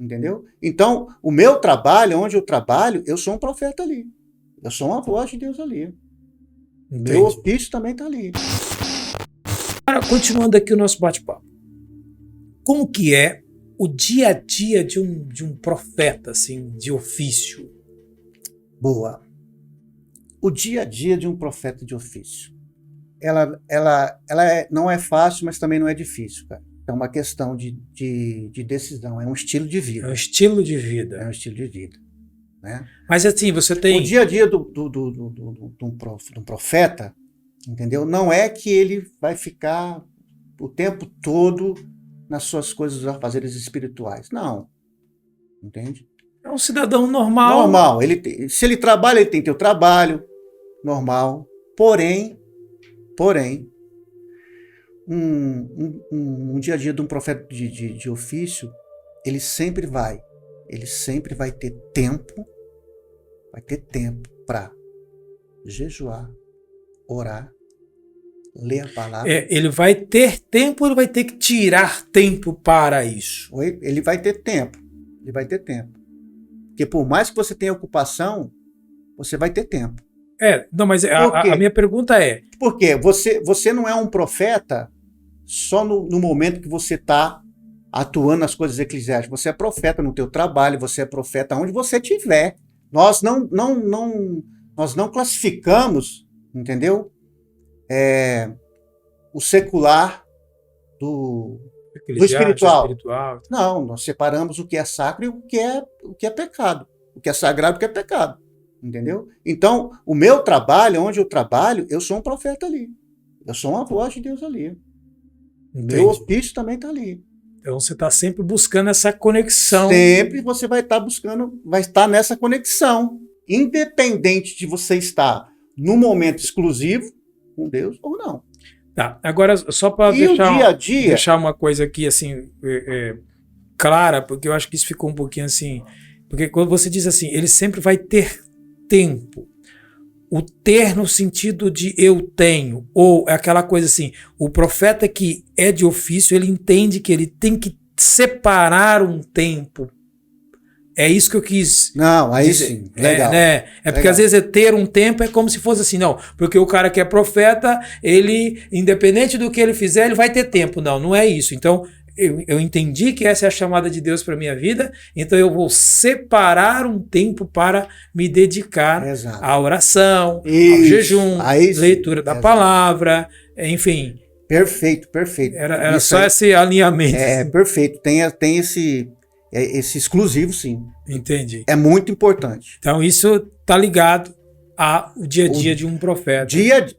Entendeu? Então, o meu trabalho, onde eu trabalho, eu sou um profeta ali. Eu sou uma voz de Deus ali. Entendi. Meu ofício também está ali. Agora, continuando aqui o nosso bate-papo. Como que é o dia a dia de um profeta, assim, de ofício? Boa. O dia a dia de um profeta de ofício. Não é fácil, mas também não é difícil, cara. É uma questão de decisão, é um estilo de vida. É um estilo de vida. É um estilo de vida. Né? Mas assim, você tem... O dia a dia de um profeta, entendeu? Não é que ele vai ficar o tempo todo nas suas coisas, afazeres espirituais. Não. Entende? É um cidadão normal. Normal. Se ele trabalha, ele tem que ter o trabalho normal. Porém, um dia a dia de um profeta de ofício, ele sempre vai ter tempo, para jejuar, orar, ler a palavra. Ele vai ter tempo, ele vai ter que tirar tempo para isso. Ele vai ter tempo. Porque por mais que você tenha ocupação, você vai ter tempo. Não, mas a minha pergunta é... Por quê? Você não é um profeta só no momento que você está atuando nas coisas eclesiásticas. Você é profeta no teu trabalho, você é profeta onde você estiver. Nós não classificamos, entendeu? O secular do espiritual. Não, nós separamos o que é sacro e o que é pecado. O que é sagrado e o que é pecado. Entendeu? Então, o meu trabalho, onde eu trabalho, eu sou um profeta ali. Eu sou uma voz de Deus ali. Entendi. Meu ofício também está ali. Então você está sempre buscando essa conexão. Sempre você vai estar nessa conexão. Independente de você estar no momento exclusivo com Deus ou não. Tá, agora só para deixar uma coisa aqui assim clara, porque eu acho que isso ficou um pouquinho assim. Porque quando você diz assim, ele sempre vai ter tempo. O ter no sentido de eu tenho, ou é aquela coisa assim, o profeta que é de ofício, ele entende que ele tem que separar um tempo. É isso que eu quis dizer. Sim, legal. Porque legal. Às vezes ter um tempo é como se fosse assim, não, porque o cara que é profeta, ele, independente do que ele fizer, ele vai ter tempo. Não é isso. Então, eu entendi que essa é a chamada de Deus para a minha vida, então eu vou separar um tempo para me dedicar à oração, ao jejum, leitura da palavra, enfim. Perfeito. Era só esse alinhamento. Perfeito. Tem esse exclusivo, sim. Entendi. É muito importante. Então isso está ligado ao dia a dia de um profeta.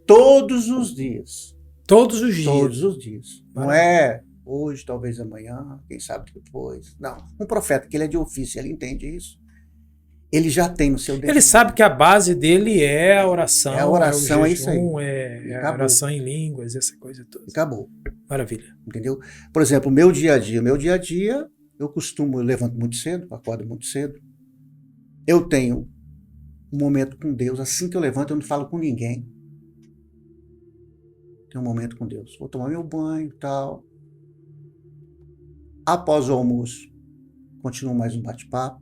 Todos os dias. Todos os dias. Todos os dias. Não é hoje, talvez amanhã, quem sabe depois. Não. Um profeta que ele é de ofício, ele entende isso. Ele já tem no seu Ele sabe que a base dele é a oração. É a oração, o jejum, é isso aí. É a oração em línguas, essa coisa toda. Acabou. Maravilha. Entendeu? Por exemplo, o meu dia a dia, eu levanto muito cedo, acordo muito cedo. Eu tenho um momento com Deus. Assim que eu levanto, eu não falo com ninguém. Tenho um momento com Deus. Vou tomar meu banho e tal. Após o almoço, continuo mais um bate-papo.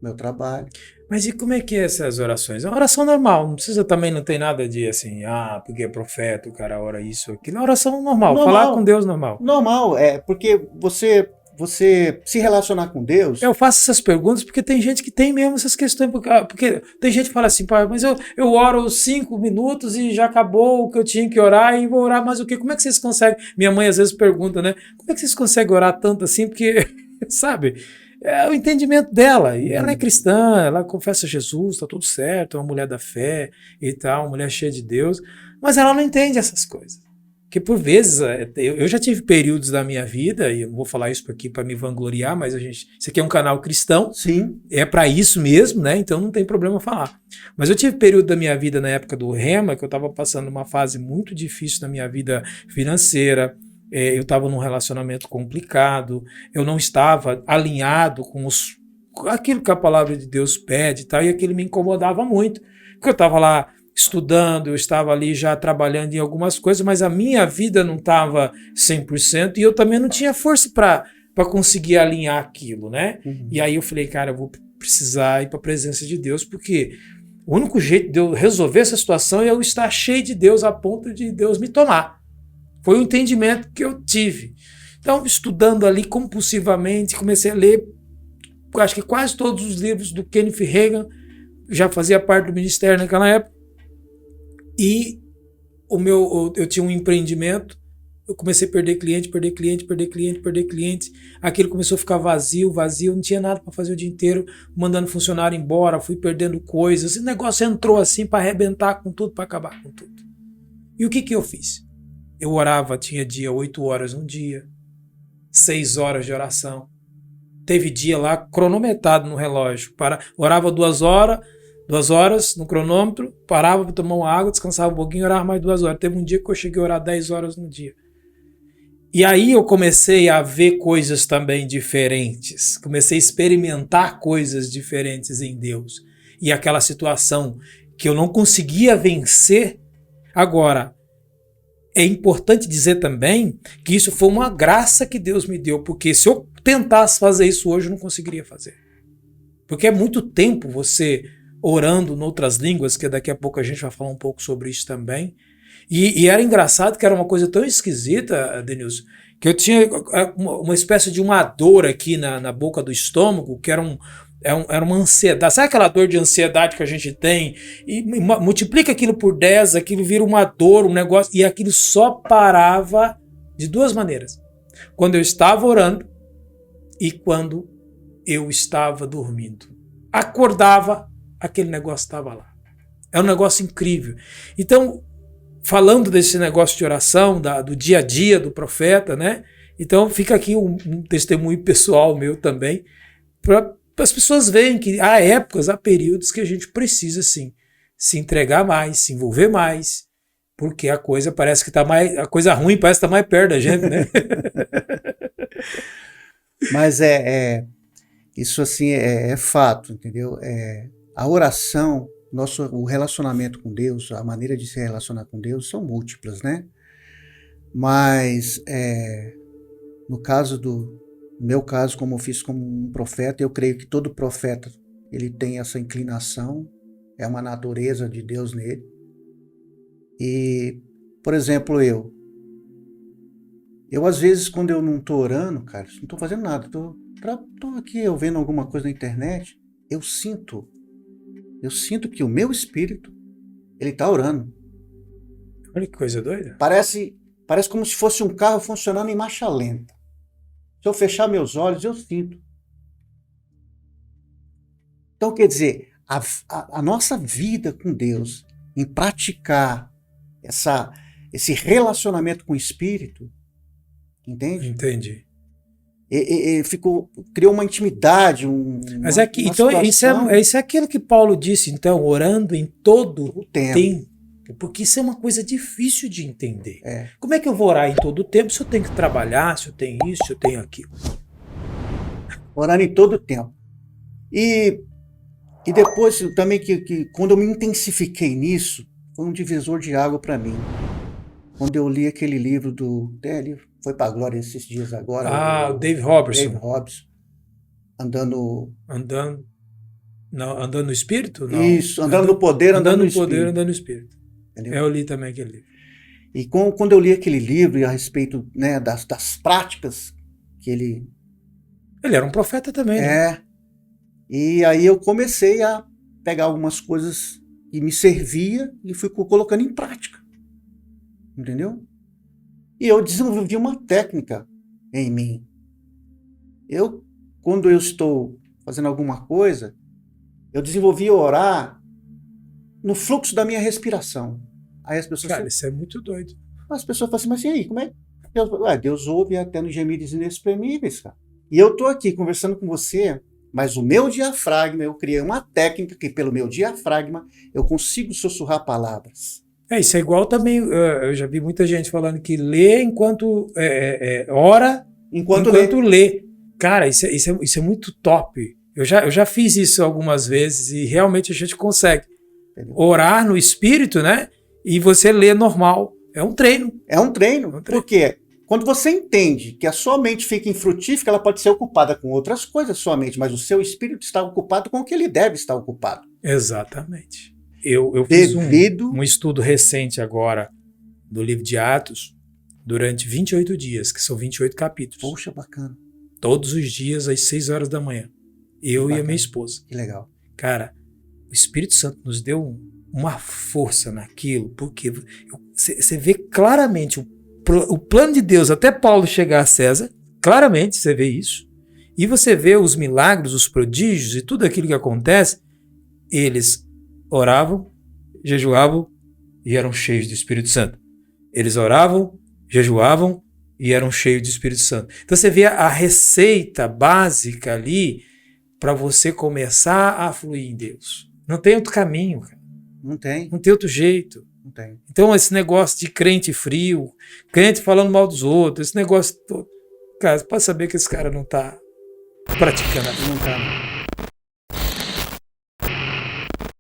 Meu trabalho. Mas e como é que é essas orações? É uma oração normal, não tem nada de assim, porque é profeta, o cara ora isso, aquilo. É uma oração normal, falar com Deus normal. Normal, porque você se relacionar com Deus... Eu faço essas perguntas porque tem gente que tem mesmo essas questões, porque tem gente que fala assim, pai, mas eu oro 5 minutos e já acabou o que eu tinha que orar e vou orar mais o quê? Como é que vocês conseguem? Minha mãe às vezes pergunta, né? Como é que vocês conseguem orar tanto assim? Porque, sabe, é o entendimento dela, e ela é cristã, ela confessa Jesus, tá tudo certo, é uma mulher da fé e tal, uma mulher cheia de Deus, mas ela não entende essas coisas. Porque por vezes, eu já tive períodos da minha vida, e eu não vou falar isso aqui para me vangloriar, mas isso aqui é um canal cristão. Sim. É para isso mesmo, né? Então não tem problema falar. Mas eu tive período da minha vida na época do Rema, que eu estava passando uma fase muito difícil na minha vida financeira, eu estava num relacionamento complicado, eu não estava alinhado com aquilo que a palavra de Deus pede e tal, e aquilo me incomodava muito, porque eu estava lá estudando, eu estava ali já trabalhando em algumas coisas, mas a minha vida não estava 100% e eu também não tinha força para para conseguir alinhar aquilo, né? E aí eu falei, cara, eu vou precisar ir para a presença de Deus, porque o único jeito de eu resolver essa situação é eu estar cheio de Deus a ponto de Deus me tomar. Foi o entendimento que eu tive. Então, estudando ali compulsivamente, comecei a ler, acho que quase todos os livros do Kenneth Hagin, já fazia parte do ministério naquela época, e eu tinha um empreendimento, eu comecei a perder cliente, aquilo começou a ficar vazio, não tinha nada para fazer o dia inteiro, mandando funcionário embora, fui perdendo coisas, esse negócio entrou assim para arrebentar com tudo, para acabar com tudo. E o que eu fiz? Eu orava, tinha dia 8 horas um dia, 6 horas de oração, teve dia lá cronometrado no relógio, orava 2 horas no cronômetro, parava para tomar uma água, descansava um pouquinho, orava mais 2 horas. Teve um dia que eu cheguei a orar 10 horas no dia. E aí eu comecei a ver coisas também diferentes, comecei a experimentar coisas diferentes em Deus. E aquela situação que eu não conseguia vencer, agora, é importante dizer também que isso foi uma graça que Deus me deu, porque se eu tentasse fazer isso hoje, eu não conseguiria fazer. Porque é muito tempo você orando em outras línguas, que daqui a pouco a gente vai falar um pouco sobre isso também. E era engraçado que era uma coisa tão esquisita, Denilson, que eu tinha uma espécie de uma dor aqui na boca do estômago, que era uma ansiedade. Sabe aquela dor de ansiedade que a gente tem? E multiplica aquilo por 10, aquilo vira uma dor, um negócio, e aquilo só parava de 2 maneiras. Quando eu estava orando e quando eu estava dormindo. Acordava, aquele negócio estava lá. É um negócio incrível. Então, falando desse negócio de oração, do dia a dia do profeta, né? Então fica aqui um testemunho pessoal meu também, para as pessoas verem que há épocas, há períodos que a gente precisa sim se entregar mais, se envolver mais, porque a coisa parece que está mais, a coisa ruim parece estar mais perto da gente, né? Mas isso assim é fato, entendeu? A oração, o relacionamento com Deus, a maneira de se relacionar com Deus são múltiplas, né? Mas no meu caso, como eu fiz como um profeta, eu creio que todo profeta ele tem essa inclinação, é uma natureza de Deus nele. E, por exemplo, eu às vezes quando eu não estou orando, cara, não estou fazendo nada, estou aqui eu vendo alguma coisa na internet, eu sinto que o meu espírito, ele está orando. Olha que coisa doida. Parece como se fosse um carro funcionando em marcha lenta. Se eu fechar meus olhos, eu sinto. Então, quer dizer, a nossa vida com Deus, em praticar esse relacionamento com o Espírito, entende? Entendi. Criou uma intimidade, Mas então isso é aquilo que Paulo disse, então, orando em todo o tempo, porque isso é uma coisa difícil de entender. Como é que eu vou orar em todo o tempo se eu tenho que trabalhar, se eu tenho isso, se eu tenho aquilo? Orando em todo o tempo. E depois também que quando eu me intensifiquei nisso, foi um divisor de água para mim. Quando eu li aquele livro foi para a glória esses dias agora. O Dave Robertson. Dave Robertson. Andando no Espírito? Não. Isso, andando no poder, andando no Espírito. Andando no Espírito. Entendeu? Eu li também aquele livro. E quando eu li aquele livro a respeito, né, das práticas que ele... Ele era um profeta também, né? E aí eu comecei a pegar algumas coisas que me servia e fui colocando em prática. Entendeu? E eu desenvolvi uma técnica em mim. Quando eu estou fazendo alguma coisa, eu desenvolvi orar no fluxo da minha respiração. Aí as pessoas... Cara, isso é muito doido. As pessoas falam assim, mas e aí, como é que Deus ouve até nos gemidos inexprimíveis, cara. E eu estou aqui conversando com você, mas o meu diafragma, eu criei uma técnica que pelo meu diafragma eu consigo sussurrar palavras. Isso é igual também, eu já vi muita gente falando que lê enquanto ora, enquanto lê. Cara, isso é muito top. Eu já fiz isso algumas vezes e realmente a gente consegue orar no Espírito, né? E você lê normal. É um treino. Por quê? Quando você entende que a sua mente fica infrutífera, ela pode ser ocupada com outras coisas, sua mente, mas o seu espírito está ocupado com o que ele deve estar ocupado. Exatamente. Eu fiz um estudo recente agora do livro de Atos durante 28 dias, que são 28 capítulos. Poxa, bacana. Todos os dias, às 6 horas da manhã. Eu e a minha esposa. Que legal. Cara, o Espírito Santo nos deu uma força naquilo, porque você vê claramente o plano de Deus até Paulo chegar a César, claramente você vê isso, e você vê os milagres, os prodígios e tudo aquilo que acontece, eles oravam, jejuavam e eram cheios do Espírito Santo. Eles oravam, jejuavam e eram cheios do Espírito Santo. Então você vê a receita básica ali para você começar a fluir em Deus. Não tem outro caminho, cara. Não tem. Não tem outro jeito. Não tem. Então esse negócio de crente frio, crente falando mal dos outros, esse negócio todo, cara, você pode saber que esse cara não está praticando. Não está.